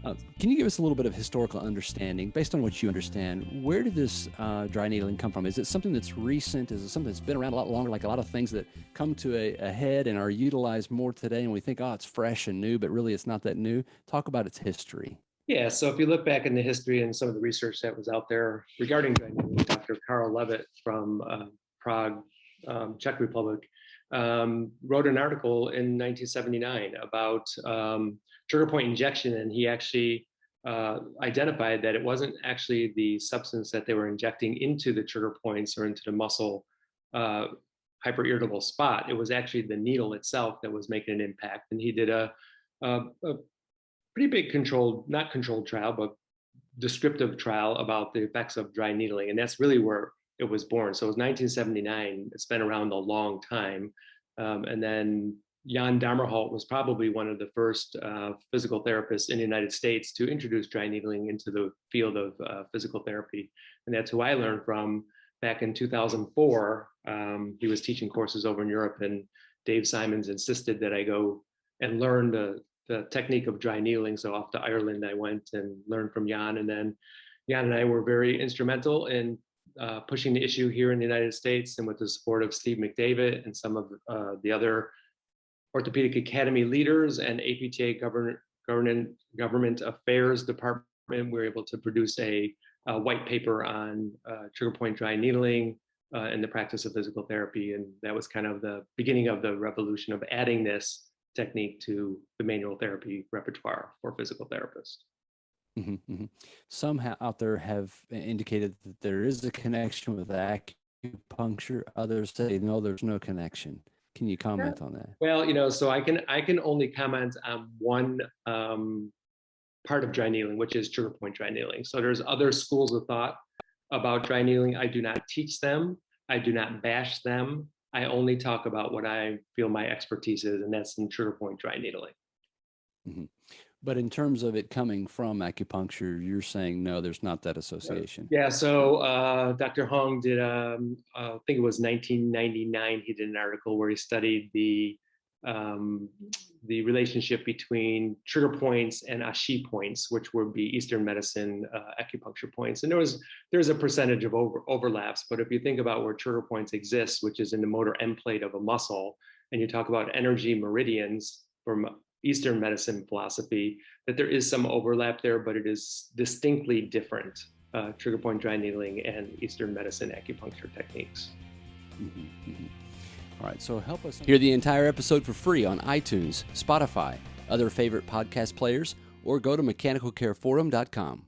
Can you give us a little bit of historical understanding, based on what you understand? Where did this dry needling come from? Is it something that's recent? Is it something that's been around a lot longer, like a lot of things that come to a head and are utilized more today, and we think, oh, it's fresh and new, but really it's not that new? Talk about its history. Yeah, so if you look back in the history and some of the research that was out there regarding dry needling, Dr. Karl Levitt from Prague, Czech Republic, wrote an article in 1979 about trigger point injection, and he actually identified that it wasn't actually the substance that they were injecting into the trigger points or into the muscle hyperirritable spot. It was actually the needle itself that was making an impact, and he did a pretty big not controlled trial, but descriptive trial about the effects of dry needling. And that's really where it was born. So it was 1979. It's been around a long time. And then Jan Damerholt was probably one of the first physical therapists in the United States to introduce dry needling into the field of physical therapy. And that's who I learned from back in 2004. He was teaching courses over in Europe, and Dave Simons insisted that I go and learn the technique of dry needling. So off to Ireland, I went and learned from Jan. And then Jan and I were very instrumental in pushing the issue here in the United States, and with the support of Steve McDavid and some of the other Orthopedic Academy leaders and APTA government affairs department, we were able to produce a white paper on trigger point dry needling and the practice of physical therapy. And that was kind of the beginning of the revolution of adding this technique to the manual therapy repertoire for physical therapists. Mm-hmm, mm-hmm. Some out there have indicated that there is a connection with acupuncture. Others say no, there's no connection. Can you comment on that? Well, so I can only comment on one part of dry needling, which is trigger point dry needling. So there's other schools of thought about dry needling. I do not teach them. I do not bash them. I only talk about what I feel my expertise is, and that's in trigger point dry needling. Mm-hmm. But in terms of it coming from acupuncture, you're saying no, there's not that association. Yeah, so Dr. Hong did, I think it was 1999, he did an article where he studied the relationship between trigger points and ashi points, which would be Eastern medicine acupuncture points. And there's a percentage of overlaps, but if you think about where trigger points exist, which is in the motor end plate of a muscle, and you talk about energy meridians from Eastern medicine philosophy, that there is some overlap there, but it is distinctly different, trigger point dry needling and Eastern medicine acupuncture techniques. Mm-hmm, mm-hmm. All right, so help us hear the entire episode for free on iTunes, Spotify, other favorite podcast players, or go to mechanicalcareforum.com.